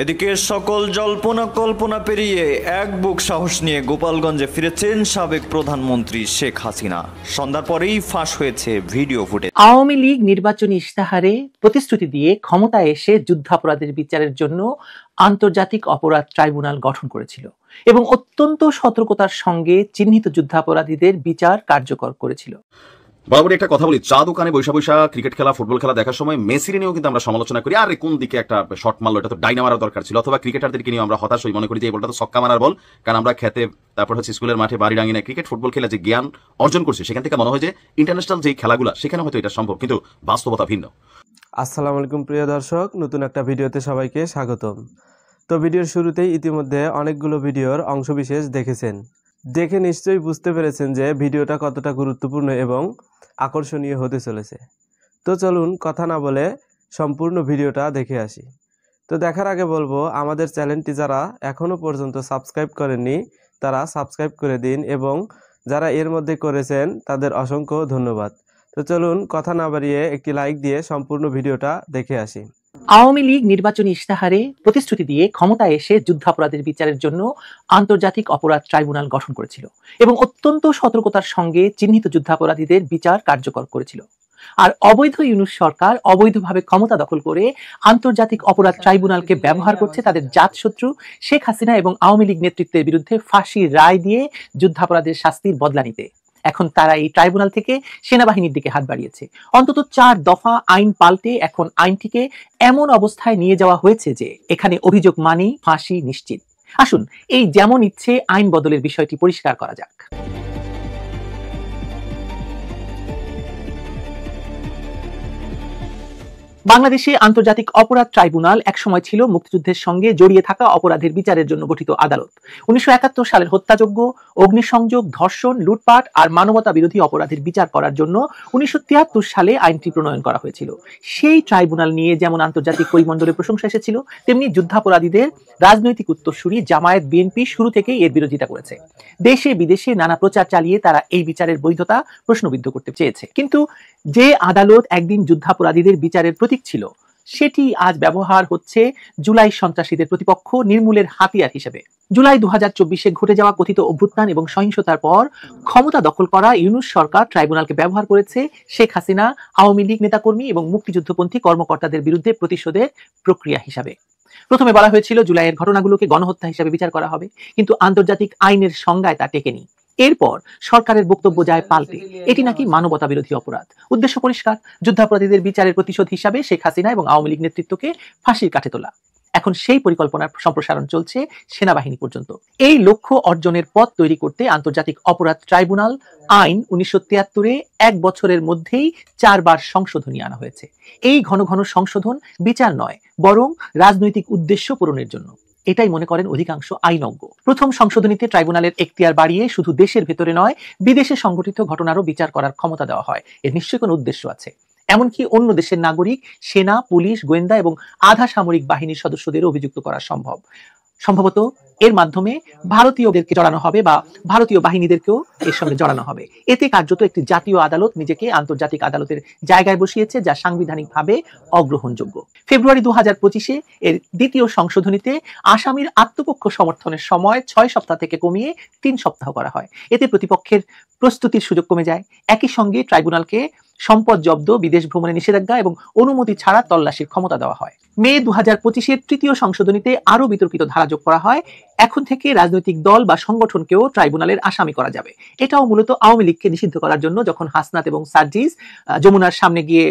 এদিকে সকল জল্পনা কল্পনা পেরিয়ে এক বুক সাহস নিয়ে গোপালগঞ্জে ফিরেছেন সাবেক প্রধানমন্ত্রী শেখ হাসিনা। সন্ধ্যার পরেই ফাঁস হয়েছে ভিডিও ফুটেজ। আওয়ামী লীগ নির্বাচনী ইশতেহারে প্রতিশ্রুতি দিয়ে ক্ষমতায় এসে যুদ্ধাপরাধের বিচারের জন্য আন্তর্জাতিক অপরাধ ট্রাইব্যুনাল গঠন করেছিল এবং অত্যন্ত সতর্কতার সঙ্গে চিহ্নিত যুদ্ধাপরাধীদের বিচার কার্যকর করেছিল। বরাবরই একটা কথা বলি, চা দোকানে বৈশা বৈশা ক্রিকেট খেলা, ফুটবল খেলা দেখার সময় মেসির নিয়েও কিন্তু আমরা সমালোচনা করি, আরে কোন দিকে একটা শট মারলো, এটা তো ডাইনা মারার দরকার ছিল। অথবা ক্রিকেটারদেরকে নিয়ে আমরা হতাশ হই, মনে করি যে এই বলটা তো ছক্কা মারার বল, কারণ আমরা খেতে, তারপর হচ্ছে স্কুলের মাঠে, বাড়ি ডাঙিনায় ক্রিকেট ফুটবল খেলে যে জ্ঞান অর্জন করছে, সেখান থেকে মনে হয় যে ইন্টারন্যাশনাল যে খেলাগুলো সেখানে হয়তো এটা সম্ভব, কিন্তু বাস্তবতা ভিন্ন। আসসালামু আলাইকুম প্রিয় দর্শক, নতুন একটা ভিডিওতে সবাইকে স্বাগতম। তো ভিডিওর শুরুতেই ইতিমধ্যে অনেকগুলো ভিডিওর অংশবিশেষ দেখেছেন, দেখে নিশ্চয়ই বুঝতে পেরেছেন যে ভিডিওটা কতটা গুরুত্বপূর্ণ এবং আকর্ষণীয় হতে চলেছে। তো চলুন কথা না বলে সম্পূর্ণ ভিডিওটা দেখে আসি। তো দেখার আগে বলবো, আমাদের চ্যানেলটি যারা এখনও পর্যন্ত সাবস্ক্রাইব করেননি তারা সাবস্ক্রাইব করে দিন, এবং যারা এর মধ্যে করেছেন তাদের অসংখ্য ধন্যবাদ। তো চলুন কথা না বাড়িয়ে একটি লাইক দিয়ে সম্পূর্ণ ভিডিওটা দেখে আসি। আওয়ামী লীগ নির্বাচনী ইশতেহারে প্রতিশ্রুতি দিয়ে ক্ষমতায় এসে যুদ্ধাপরাধের বিচারের জন্য আন্তর্জাতিক অপরাধ ট্রাইব্যুনাল গঠন করেছিল এবং অত্যন্ত সতর্কতার সঙ্গে চিহ্নিত যুদ্ধাপরাধীদের বিচার কার্যকর করেছিল। আর অবৈধ ইউনূস সরকার অবৈধভাবে ক্ষমতা দখল করে আন্তর্জাতিক অপরাধ ট্রাইব্যুনালকে ব্যবহার করছে তাদের জাতশত্রু শেখ হাসিনা এবং আওয়ামী লীগ নেতৃত্বের বিরুদ্ধে ফাঁসির রায় দিয়ে যুদ্ধাপরাধের শাস্তির বদলা নিতে। এখন তারা এই ট্রাইব্যুনাল থেকে সেনাবাহিনীর দিকে হাত বাড়িয়েছে। অন্তত 4 দফা আইন পাল্টে এখন আইনটিকে এমন অবস্থায় নিয়ে যাওয়া হয়েছে যে এখানে অভিযোগ মানেই ফাঁসি নিশ্চিত। আসুন এই যেমন ইচ্ছে আইন বদলের বিষয়টি পরিষ্কার করা যাক। বাংলাদেশে আন্তর্জাতিক অপরাধ ট্রাইব্যুনাল একসময় ছিল মুক্তিযুদ্ধের সঙ্গে জড়িয়ে থাকা অপরাধের বিচারের জন্য গঠিত আদালত। 1971 সালের হত্যাযজ্ঞ, অগ্নিসংযোগ, ধর্ষণ, লুটপাট আর মানবতা বিরোধী অপরাধের বিচার করার জন্য 1973 সালে আইনটি প্রণয়ন করা হয়েছিল। সেই ট্রাইব্যুনাল নিয়ে যেমন আন্তর্জাতিক পরিমণ্ডলে প্রশংসা এসেছিল, তেমনি যুদ্ধাপরাধীদের রাজনৈতিক উত্তরসূরি জামায়াত বিএনপি শুরু থেকেই এর বিরোধিতা করেছে। দেশে বিদেশে নানা প্রচার চালিয়ে তারা এই বিচারের বৈধতা প্রশ্নবিদ্ধ করতে চেয়েছে। কিন্তু যে আদালত একদিন যুদ্ধাপরাধীদের বিচারের প্রতীক ছিল, সেটি আজ ব্যবহার হচ্ছে জুলাই সন্ত্রাসীদের প্রতিপক্ষ নির্মূলের হাতিয়ার হিসেবে। জুলাই 2024-এ ঘটে যাওয়া কথিত অভ্যুত্থান এবং সহিংসতার পর ক্ষমতা দখল করা ইউনূস সরকার ট্রাইব্যুনালকে ব্যবহার করেছে শেখ হাসিনা, আওয়ামী লীগ নেতাকর্মী এবং মুক্তিযুদ্ধপন্থী কর্মকর্তাদের বিরুদ্ধে প্রতিশোধের প্রক্রিয়া হিসাবে। প্রথমে বলা হয়েছিল জুলাইয়ের ঘটনাগুলোকে গণহত্যা হিসাবে বিচার করা হবে, কিন্তু আন্তর্জাতিক আইনের সংজ্ঞায় তা টেকেনি। এরপর সরকারের বক্তব্য যায় পাল্টে এটি নাকি মানবতা বিরোধী অপরাধ। উদ্দেশ্য পরিষ্কার, যুদ্ধাপরাধীদের বিচারের প্রতিশোধ হিসাবে শেখ হাসিনা এবং আওয়ামী লীগ নেতৃত্বকে ফাঁসির কাঠে তোলা। এখন সেই পরিকল্পনার সম্প্রসারণ চলছে সেনাবাহিনী পর্যন্ত। এই লক্ষ্য অর্জনের পথ তৈরি করতে আন্তর্জাতিক অপরাধ ট্রাইব্যুনাল আইন 1973-এ 1 বছরের মধ্যেই 4 বার সংশোধনী আনা হয়েছে। এই ঘন ঘন সংশোধন বিচার নয়, বরং রাজনৈতিক উদ্দেশ্য পূরণের জন্য, এটাই মনে করেন অধিকাংশ আইনজ্ঞ। প্রথম সংশোধনীতে ট্রাইব্যুনালের এখতিয়ার বাড়িয়ে শুধু দেশের ভেতরে নয়, বিদেশে সংঘটিত ঘটনারও বিচার করার ক্ষমতা দেওয়া হয়। এর নিশ্চয়ই কোনো উদ্দেশ্য আছে। এমনকি অন্য দেশের নাগরিক, সেনা, পুলিশ, গোয়েন্দা এবং আধা সামরিক বাহিনীর সদস্যদেরও অভিযুক্ত করা সম্ভবত এর মাধ্যমে ভারতীয়দেরকে জড়ানো হবে বা ভারতীয় বাহিনীদেরকেও এর সঙ্গে জড়ানো হবে। এতে কার্যত একটি জাতীয় আদালত নিজেকে আন্তর্জাতিক আদালতের জায়গায় বসিয়েছে, যা সাংবিধানিকভাবে অগ্রহণযোগ্য। ফেব্রুয়ারি 2025-এ এর দ্বিতীয় সংশোধনীতে আসামির আত্মপক্ষ সমর্থনের সময় 6 সপ্তাহ থেকে কমিয়ে 3 সপ্তাহ করা হয়। এতে প্রতিপক্ষের প্রস্তুতির সুযোগ কমে যায়। একই সঙ্গে ট্রাইব্যুনালকে সম্পদ জব্দ, বিদেশ ভ্রমণে নিষেধাজ্ঞা এবং অনুমতি ছাড়া তল্লাশির ক্ষমতা দেওয়া হয়। মে 2025-এর তৃতীয় সংশোধনীতে আরো বিতর্কিত ধারা যোগ করা হয়। এখন থেকে রাজনৈতিক দল বা সংগঠনকেও ট্রাইব্যুনালের আসামি করা যাবে। এটাও মূলত আওয়ামী লীগকে নিষিদ্ধ করার জন্য, যখন হাসনাত এবং সার্জিস যমুনার সামনে গিয়ে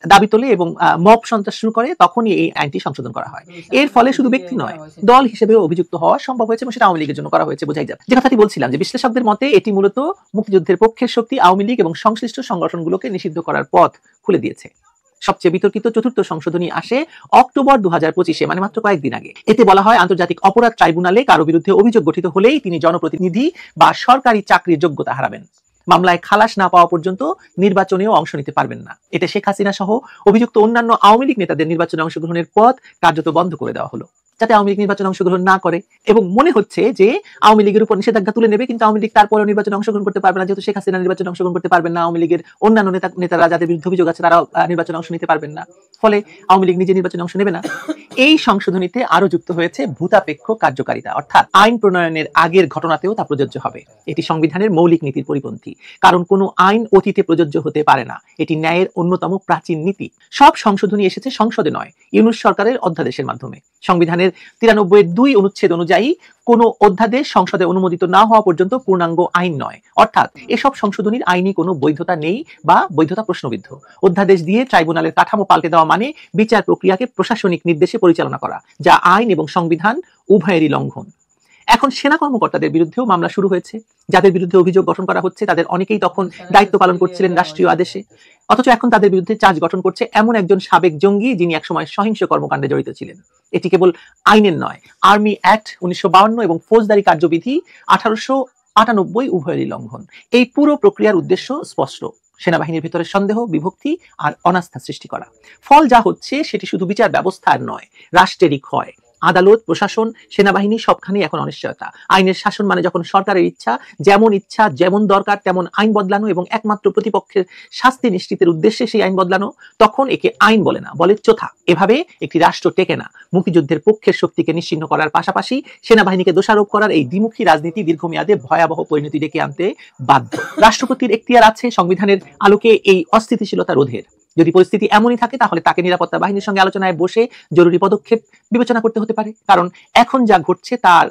দাবি তোলে এবং মব সন্ত্রাস শুরু করে, তখনই এই আইনটি সংশোধন করা হয়। এর ফলে শুধু ব্যক্তি নয়, দল হিসেবেও অভিযুক্ত হওয়া সম্ভব হয়েছে এবং সেটা আওয়ামী লীগের জন্য করা হয়েছে, বোঝাই যায়। যে কথাটি বলছিলাম, যে বিশ্লেষকদের মতে এটি মূলত মুক্তিযুদ্ধের পক্ষের শক্তি আওয়ামী লীগ এবং সংশ্লিষ্ট সংগঠনগুলোকে নিষিদ্ধ করার পথ খুলে দিয়েছে। সবচেয়ে বিতর্কিত চতুর্থ সংশোধনী আসে অক্টোবর 2025-এ, মানে মাত্র কয়েকদিন আগে। এতে বলা হয় আন্তর্জাতিক অপরাধ ট্রাইব্যুনালে কারো বিরুদ্ধে অভিযোগ গঠিত হলেই তিনি জনপ্রতিনিধি বা সরকারি চাকরির যোগ্যতা হারাবেন। মামলায় খালাস না পাওয়া পর্যন্ত নির্বাচনেও অংশ নিতে পারবেন না। এতে শেখ হাসিনা সহ অভিযুক্ত অন্যান্য আওয়ামী লীগ নেতাদের নির্বাচনে অংশগ্রহণের পথ কার্যত বন্ধ করে দেওয়া হলো, যাতে আওয়ামী লীগ নির্বাচনে অংশগ্রহণ না করে। এবং মনে হচ্ছে যে আওয়ামী লীগের উপর নিষেধাজ্ঞা তুলে নেবে, কিন্তু আওয়ামী লীগ তারপরে নির্বাচনে অংশগ্রহণ করতে পারবে না, যেহেতু শেখ হাসিনা নির্বাচনে অংশগ্রহণ করতে পারবেন না, আওয়ামী লীগের অন্যান্য নেতারা যাদের বিরুদ্ধে অভিযোগ আছে তারা নির্বাচনে অংশ নিতে পারবেন না। ফলে আওয়ামী লীগ নিজে নির্বাচনে অংশ নেবে না। এই সংশোধনীতে আরো যুক্ত হয়েছে ভূতাপেক্ষ কার্যকারিতা, অর্থাৎ আইন প্রণয়নের আগের ঘটনাতেও তা প্রযোজ্য হবে। এটি সংবিধানের মৌলিক নীতির পরিপন্থী, কারণ কোনো আইন অতীতে প্রযোজ্য হতে পারে না। এটি ন্যায়ের অন্যতম প্রাচীন নীতি। সব সংশোধনী এসেছে সংসদে নয়, ইউনূস সরকারের অধ্যাদেশের মাধ্যমে। সংবিধানের 93(2) অনুচ্ছেদ অনুযায়ী কোনো অধ্যাদেশ সংসদে অনুমোদিত না হওয়া পর্যন্ত পূর্ণাঙ্গ আইন নয়, অর্থাৎ এসব সংশোধনীর আইনি কোনো বৈধতা নেই বা বৈধতা প্রশ্নবিদ্ধ। অধ্যাদেশ দিয়ে ট্রাইব্যুনালের কাঠামো পাল্টে দেওয়া মানে বিচার প্রক্রিয়াকে প্রশাসনিক নির্দেশে পরিচালনা করা, যা আইন এবং সংবিধান উভয়েরই লঙ্ঘন। এখন সেনা কর্মকর্তাদের বিরুদ্ধেও মামলা শুরু হয়েছে। যাদের বিরুদ্ধে অভিযোগ গঠন করা হচ্ছে তাদের অনেকেই তখন দায়িত্ব পালন করছিলেন রাষ্ট্রীয় আদেশে, অথচ এখন তাদের বিরুদ্ধে চার্জ গঠন করছে এমন একজন সাবেক জঙ্গি যিনি একসময় সহিংস কর্মকাণ্ডে জড়িত ছিলেন। এটি কেবল আইনের নয়, আর্মি অ্যাক্ট 1952 এবং ফৌজদারি কার্যবিধি 1898 উভয়েরই লঙ্ঘন। এই পুরো প্রক্রিয়ার উদ্দেশ্য স্পষ্ট: সেনাবাহিনীর ভিতরে সন্দেহ, বিভক্তি আর অনাস্থা সৃষ্টি করা। ফল যা হচ্ছে সেটি শুধু বিচার ব্যবস্থার নয়, রাষ্ট্রেরই ক্ষয়। আদালত, প্রশাসন, সেনাবাহিনী সবখানেই এখন অনিশ্চয়তা। আইনের শাসন মানে যখন সরকারের ইচ্ছা, যেমন দরকার তেমন আইন বদলানো এবং একমাত্র প্রতিপক্ষের শাস্তি নিশ্চিতের উদ্দেশ্যে সেই আইন বদলানো, তখন একে আইন বলে না, বলে চোথা। এভাবে একটি রাষ্ট্র টেকে না। মুক্তিযুদ্ধের পক্ষের শক্তিকে নিশ্চিহ্ন করার পাশাপাশি সেনাবাহিনীকে দোষারোপ করার এই দ্বিমুখী রাজনীতি দীর্ঘমেয়াদে ভয়াবহ পরিণতি ডেকে আনতে বাধ্য। রাষ্ট্রপতির এখতিয়ার আছে সংবিধানের আলোকে এই অস্থিতিশীলতা রোধের। যদি পরিস্থিতি এমনই থাকে তাহলে তাকে নিরাপত্তা বাহিনীর সঙ্গে আলোচনায় বসে জরুরি পদক্ষেপ বিবেচনা করতে হতে পারে, কারণ এখন যা ঘটছে তার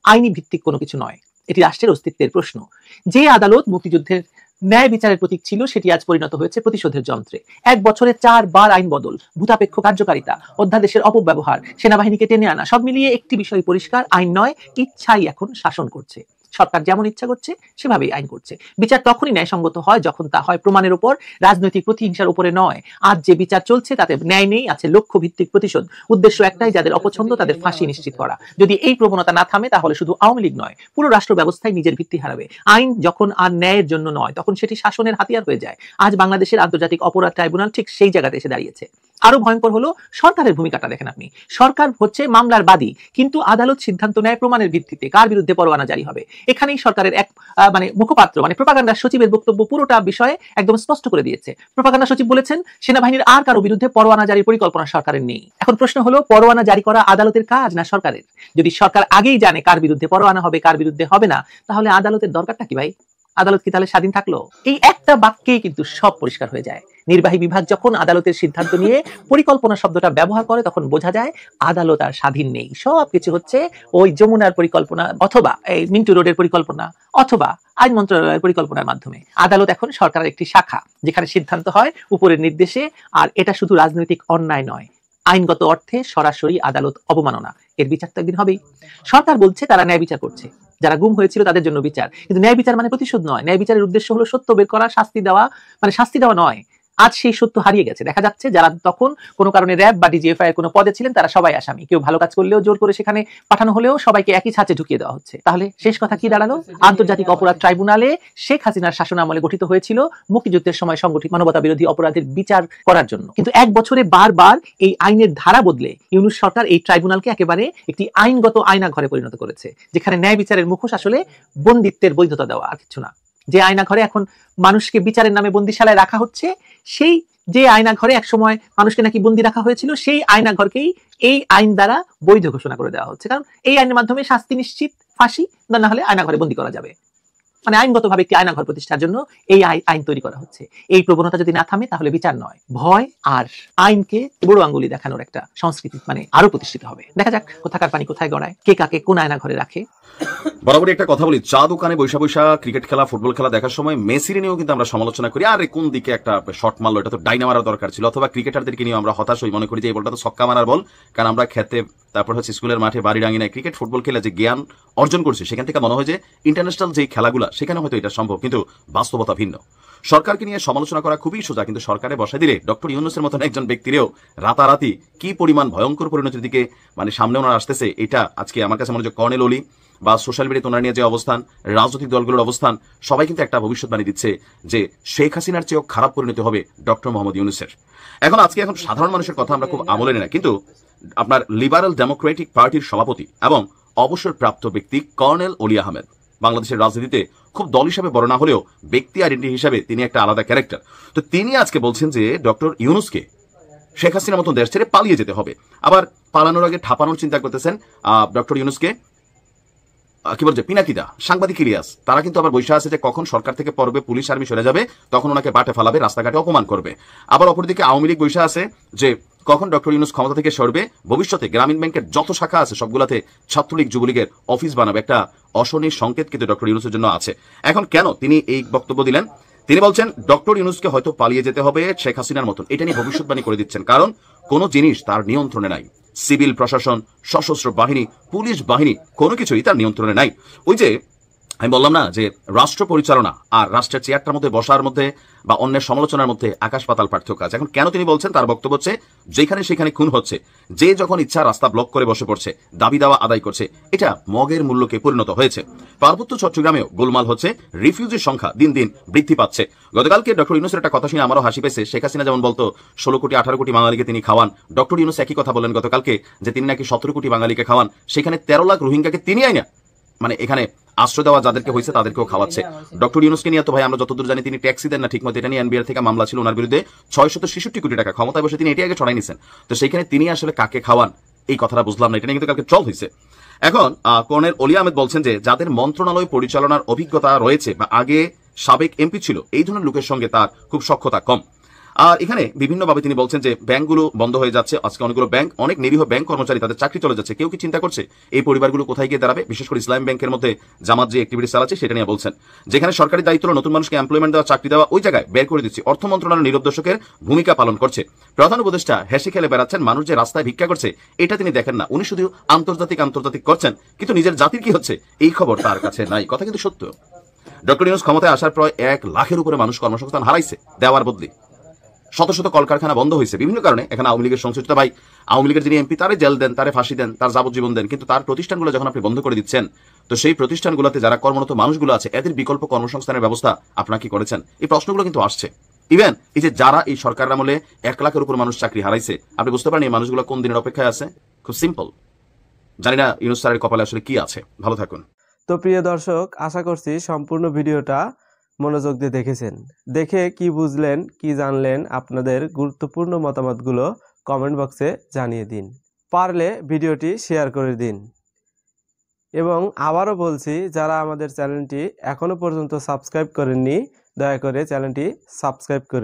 আইনি ভিত্তিক কোনো কিছু নয়। এটি রাষ্ট্রের অস্তিত্বের প্রশ্ন। যে আদালত মুক্তিযুদ্ধের ন্যায় বিচারের প্রতীক ছিল সেটি আজ পরিণত হয়েছে প্রতিশোধের যন্ত্রে। 1 বছরে 4 বার আইন বদল, ভূতাপেক্ষ কার্যকারিতা, অধ্যাদেশের অপব্যবহার, সেনাবাহিনীকে টেনে আনা, সব মিলিয়ে একটি বিষয় পরিষ্কার: আইন নয়, ইচ্ছাই এখন শাসন করছে। সরকার যেমন ইচ্ছা করছে সেভাবেই আইন করছে। বিচার তখনই ন্যায়সঙ্গত হয় যখন তা হয় প্রমাণের উপর, রাজনৈতিক প্রতিহিংসার উপরে নয়। আজ যে বিচার চলছে তাতে ন্যায় নেই, আছে লক্ষ্য ভিত্তিক প্রতিশোধ। উদ্দেশ্য একটাই: যাদের অপছন্দ তাদের ফাঁসি নিশ্চিত করা। যদি এই প্রবণতা না থামে তাহলে শুধু আওয়ামী লীগ নয়, পুরো রাষ্ট্র ব্যবস্থায় নিজের ভিত্তি হারাবে। আইন যখন আর ন্যায়ের জন্য নয় তখন সেটি শাসনের হাতিয়ার হয়ে যায়। আজ বাংলাদেশের আন্তর্জাতিক অপরাধ ট্রাইব্যুনাল ঠিক সেই জায়গাতে এসে দাঁড়িয়েছে। আরো ভয়ঙ্কর হলো সরকারের ভূমিকাটা দেখেন আপনি। সরকার হচ্ছে মামলার বাদী, কিন্তু আদালত সিদ্ধান্ত নেয় প্রমাণের ভিত্তিতে কার বিরুদ্ধে পরোয়ানা জারি হবে। এখানেই সরকারের এক মুখপাত্র প্রোপাগান্ডা সচিবের বক্তব্য পুরোটা বিষয়ে একদম স্পষ্ট করে দিয়েছে। প্রোপাগান্ডা সচিব বলেছেন সেনাবাহিনীর আর কারো বিরুদ্ধে পরোয়ানা জারির পরিকল্পনা সরকারের নেই। এখন প্রশ্ন হলো, পরোয়ানা জারি করা আদালতের কাজ না সরকারের? যদি সরকার আগেই জানে কার বিরুদ্ধে পরোয়ানা হবে, কার বিরুদ্ধে হবে না, তাহলে আদালতের দরকারটা কি ভাই? আদালত কি তাহলে স্বাধীন থাকলো? এই একটা বাক্যেই কিন্তু সব পরিষ্কার হয়ে যায়। নির্বাহী বিভাগ যখন আদালতের সিদ্ধান্ত নিয়ে পরিকল্পনা শব্দটা ব্যবহার করে তখন বোঝা যায় আদালত আর স্বাধীন নেই। সবকিছু হচ্ছে ওই যমুনার পরিকল্পনা অথবা এই মিন্টু রোডের পরিকল্পনা অথবা আইন মন্ত্রণালয়ের পরিকল্পনার মাধ্যমে। আদালত এখন সরকারের একটি শাখা যেখানে সিদ্ধান্ত হয় উপরের নির্দেশে। আর এটা শুধু রাজনৈতিক অন্যায় নয়, আইনগত অর্থে সরাসরি আদালত অবমাননা। এর বিচার তো একদিন হবেই। সরকার বলছে তারা ন্যায় বিচার করছে, যারা গুম হয়েছিল তাদের জন্য বিচার, কিন্তু ন্যায় বিচার মানে প্রতিশোধ নয়। ন্যায় বিচারের উদ্দেশ্য হলো সত্য বের করা, শাস্তি দেওয়া, শাস্তি দেওয়া নয়। আজ সেই সত্য হারিয়ে গেছে। দেখা যাচ্ছে যারা তখন কোনো কারণে র্যাব বা ডিজিএফআই এর কোনো পদে ছিলেন তারা সবাই আসামি। কেউ ভালো কাজ করলেও জোর করে সেখানে পাঠানো হলেও সবাইকে একই ছাঁচে ঢুকিয়ে দেওয়া হচ্ছে। তাহলে শেষ কথা কি দাঁড়ালো? আন্তর্জাতিক অপরাধ ট্রাইব্যুনালে শেখ হাসিনার শাসনামলে গঠিত হয়েছিল মুক্তিযুদ্ধের সময় সংগঠিত মানবতা বিরোধী অপরাধের বিচার করার জন্য, কিন্তু 1 বছরে বারবার এই আইনের ধারা বদলে ইউনূস সরকার এই ট্রাইব্যুনালকে একেবারে একটি আইনগত আয়না ঘরে পরিণত করেছে, যেখানে ন্যায় বিচারের মুখোশ আসলে বন্দিত্বের বৈধতা দেওয়া, আর কিছু না। যে আয়না ঘরে এখন মানুষকে বিচারের নামে বন্দিশালায় রাখা হচ্ছে, সেই যে আয়না ঘরে একসময় মানুষকে নাকি বন্দি রাখা হয়েছিল, সেই আয়না ঘরকেই এই আইন দ্বারা বৈধ ঘোষণা করে দেওয়া হচ্ছে। কারণ এই আইনের মাধ্যমে শাস্তি নিশ্চিত, ফাঁসি, না হলে আয়না ঘরে বন্দি করা যাবে। আইনগতভাবে একটি আয়নাঘর প্রতিষ্ঠার জন্য এই আইন তৈরি করা হচ্ছে। এই প্রবণতা যদি না থামে তাহলে বিচার নয়, ভয় আর আইনকে বুড়ো আঙ্গুলি দেখানোর একটা সংস্কৃতি আরো প্রতিষ্ঠিত হবে। দেখা যাক কোথাকার পানি কোথায় গড়ায়, কে কাকে কোন আয়না ঘরে রাখে। বরাবরই একটা কথা বলি, চা দোকানে বৈশা বৈশা ক্রিকেট খেলা, ফুটবল খেলা দেখার সময় মেসির নিয়েও কিন্তু আমরা সমালোচনা করি, আরে কোন দিকে একটা শট মারলো, এটা তো ডাইনা মারার দরকার ছিল। অথবা ক্রিকেটারদেরকে নিয়ে আমরা হতাশ হই, মনে করি যে এই বলটা তো ছক্কা মারার বল, কারণ আমরা খেতে তারপর হচ্ছে স্কুলের মাঠে বাড়ি ডাঙিনায় ক্রিকেট ফুটবল খেলে যে জ্ঞান অর্জন করছে সেখান থেকে মনে হয় যে ইন্টারন্যাশনাল যে খেলাগুলা সেখানে হয়তো এটা সম্ভব, কিন্তু বাস্তবতা ভিন্ন। সরকারকে নিয়ে সমালোচনা করা খুবই সোজা, কিন্তু সরকারে বসাই দিলে ডক্টর ইউনূসের মতন একজন ব্যক্তিরেও রাতারাতি কি পরিমাণ ভয়ঙ্কর পরিণতির দিকে সামনে ওনারা আসতেছে, এটা আজকে আমার কাছে মনে হয় কর্নেল অলি বা সোশ্যাল মিডিয়াতে ওনার নিয়ে যে অবস্থান, রাজনৈতিক দলগুলোর অবস্থান, সবাই কিন্তু একটা ভবিষ্যৎবাণী দিচ্ছে যে শেখ হাসিনার চেয়েও খারাপ পরিণতি হবে ডক্টর মোহাম্মদ ইউনূসের। এখন সাধারণ মানুষের কথা আমরা খুব আমলে নিই না, কিন্তু আপনার লিবারেল ডেমোক্রেটিক পার্টির সভাপতি এবং অবসরপ্রাপ্ত ব্যক্তি কর্নেল অলি আহমেদ বাংলাদেশের রাজনীতিতে খুব দল হিসাবে বড় না হলেও ব্যক্তি আইডেন্টি হিসাবে তিনি একটা আলাদা ক্যারেক্টার। তো তিনি আজকে বলছেন যে ডক্টর ইউনূসকে শেখ হাসিনার মতো দেশ ছেড়ে পালিয়ে যেতে হবে। আবার পালানোর আগে ঠাপানোর চিন্তা করতেছেন ডক্টর ইউনূসকে। কি বলছে পিনাকিদা, সাংবাদিক ইলিয়াস, তারা কিন্তু আবার বৈশা আছে যে কখন সরকার থেকে পড়বে, পুলিশ আর্মি সরে যাবে, তখন ওনাকে বাটে ফালাবে, রাস্তাঘাটে অপমান করবে। আবার অপরদিকে আওয়ামী লীগ বৈশা আছে যে কখন ডক্টর ইউনূস ক্ষমতা থেকে সরবে, ভবিষ্যতে গ্রামীণ ব্যাংকের যত শাখা আছে সবগুলাতে ছাত্রলীগ যুবলীগের অফিস বানাবে। একটা অশনির সংকেত কিন্তু ডক্টর ইউনূসের জন্য আছে। এখন কেন তিনি এই বক্তব্য দিলেন? তিনি বলছেন ডক্টর ইউনূসকে হয়তো পালিয়ে যেতে হবে শেখ হাসিনার মতন, এটা নিয়ে ভবিষ্যৎবাণী করে দিচ্ছেন। কারণ কোন জিনিস তার নিয়ন্ত্রণে নাই। সিভিল প্রশাসন, সশস্ত্র বাহিনী, পুলিশ বাহিনী কোনো কিছুই তার নিয়ন্ত্রণে নাই। ওই যে আমি বললাম না যে রাষ্ট্র পরিচালনা আর রাষ্ট্রের চেয়ারটার মধ্যে বসার মধ্যে বা অন্যের সমালোচনার মধ্যে আকাশ পাতাল পার্থক্য আছে। এখন কেন তিনি বলছেন? তার বক্তব্য হচ্ছে যেখানে সেখানে খুন হচ্ছে, যে যখন ইচ্ছা রাস্তা ব্লক করে বসে পড়ছে, দাবি দাওয়া আদায় করছে, এটা মগের মূল্যকে পরিণত হয়েছে। পার্বত্য চট্টগ্রামেও গোলমাল হচ্ছে, রিফিউজির সংখ্যা দিন দিন বৃদ্ধি পাচ্ছে। গতকালকে ডক্টর ইউনূসের একটা কথা শুনে আমারও হাসি পেয়েছে। শেখ হাসিনা যেমন বলতো 16 কোটি 18 কোটি বাঙালিকে তিনি খাওয়ান, ডক্টর ইউনূস একই কথা বলেন গতকালকে যে তিনি নাকি 17 কোটি বাঙালিকে খাওয়ান, সেখানে 13 লাখ রোহিঙ্গাকে তিনি আইনা মানে এখানে আশ্রয় দেওয়া যাদেরকে হয়েছে তাদেরকেও খাওয়াচ্ছে। ডক্টর ইউনূসকে নিয়ে তো ভাই আমরা যতদূর জানি তিনি ট্যাক্সি দেন না ঠিকমতো, এটা নিয়ে এনবিআর থেকে মামলা ছিল ওনার বিরুদ্ধে। 666 কোটি টাকা ক্ষমতায় বসে তিনি এটি আগে ছড়াই নিছেন। তো সেইখানে তিনি আসলে কাকে খাওয়ান এই কথাটা বুঝলাম না। এটা নিয়ে কিন্তু কালকে চল হয়েছে। এখন কর্নেল অলি আহমেদ বলছেন যে যাদের মন্ত্রণালয় পরিচালনার অভিজ্ঞতা রয়েছে বা আগে সাবেক এমপি ছিল, এই ধরনের লোকের সঙ্গে তার খুব সখ্যতা কম। আর এখানে বিভিন্নভাবে তিনি বলছেন যে ব্যাংকগুলো বন্ধ হয়ে যাচ্ছে, আজকে অনেকগুলো ব্যাংক, অনেক নিরীহ ব্যাংক কর্মচারী তাদের চাকরি চলে যাচ্ছে। কেউ কি চিন্তা করছে এই পরিবারগুলো কোথায় গিয়ে দাঁড়াবে? বিশেষ করে ইসলাম ব্যাংকের মধ্যে জামাত যে অ্যাক্টিভিটি চালাচ্ছে সেটা নিয়ে বলছেন। যেখানে সরকারি দায়িত্ব নতুন মানুষকে এমপ্লয়মেন্ট দেওয়া, চাকরি দেওয়া, ওই জায়গায় বের করে দিচ্ছে। অর্থ মন্ত্রণালয় নিরুদ্দেশকের ভূমিকা পালন করছে। প্রধান উপদেষ্টা হেসে খেলে বেড়াচ্ছেন, মানুষ যে রাস্তায় ভিক্ষা করছে এটা তিনি দেখেন না। উনি শুধু আন্তর্জাতিক করছেন, কিন্তু নিজের জাতির কি হচ্ছে এই খবর তার কাছে নাই। কথা কিন্তু সত্য। ডক্টর ইউনূস ক্ষমতায় আসার প্রায় 1 লাখের উপরে মানুষ কর্মসংস্থান হারাইছে দেওয়ার বদলে। শত শত কলকারখানা বন্ধ হয়েছে বিভিন্ন কারণে। এখানে আওয়ামী লীগের সংশ্লিষ্ট ভাই, আওয়ামী লীগের যিনি এমপি, তারে জেল দেন, তারে ফাঁসি দেন, তার যাবজ্জীবন দেন, কিন্তু তার প্রতিষ্ঠানগুলো যখন আপনি বন্ধ করে দিচ্ছেন, তো সেই প্রতিষ্ঠানগুলোতে যারা কর্মরত মানুষগুলো আছে এদের বিকল্প কর্মসংস্থানের ব্যবস্থা আপনারা কি করেছেন? এই প্রশ্নগুলো কিন্তু আসছে। ইভেন এই যে যারা এই সরকারের আমলে 1 লাখের উপর মানুষ চাকরি হারাইছে, আপনি বুঝতে পারেন এই মানুষগুলো কোন দিনের অপেক্ষায় আছে? খুব সিম্পল। জানি না ইউনূস স্যারের কপালে আসলে কি আছে। ভালো থাকুন। তো প্রিয় দর্শক, আশা করছি সম্পূর্ণ ভিডিওটা মনোযোগ দিয়ে দেখেছেন। দেখে কি বুঝলেন, কি জানলেন, আপনাদের গুরুত্বপূর্ণ মতামতগুলো কমেন্ট বক্সে জানিয়ে দিন। পারলে ভিডিওটি শেয়ার করে দিন। এবং আবারও বলছি, যারা আমাদের চ্যানেলটি এখনো পর্যন্ত সাবস্ক্রাইব করেননি, দয়া করে চ্যানেলটি সাবস্ক্রাইব করে